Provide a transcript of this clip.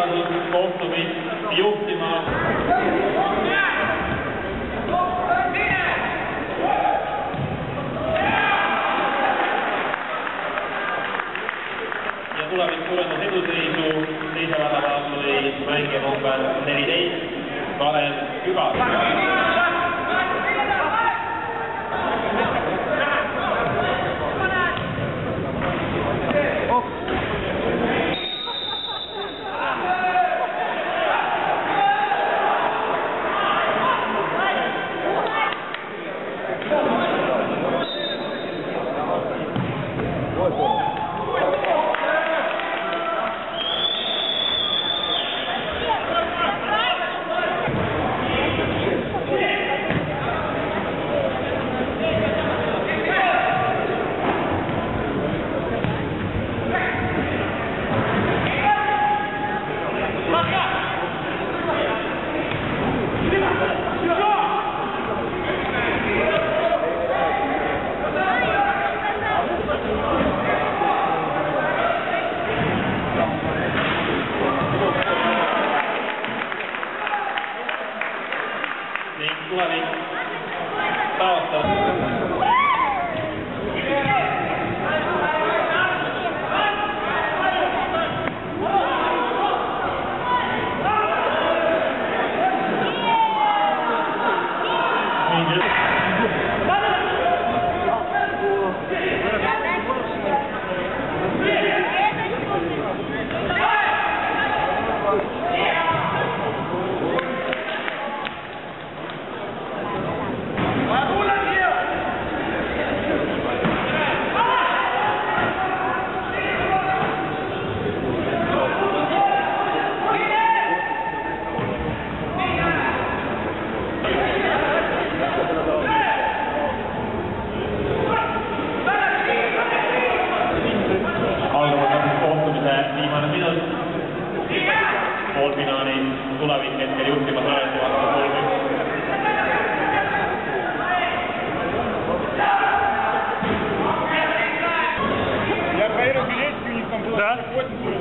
asunud kohtumist juhtima. Ja tulevik suurendas eduseisu, teise värava tuli mängija number 14, Kalev Kübar. Tulevik taastab. Viimane minut. Poolfinaali Tulevik hetkel juhtimas Arengu vastu 3-1. Я проверил билетики, у них там было 80.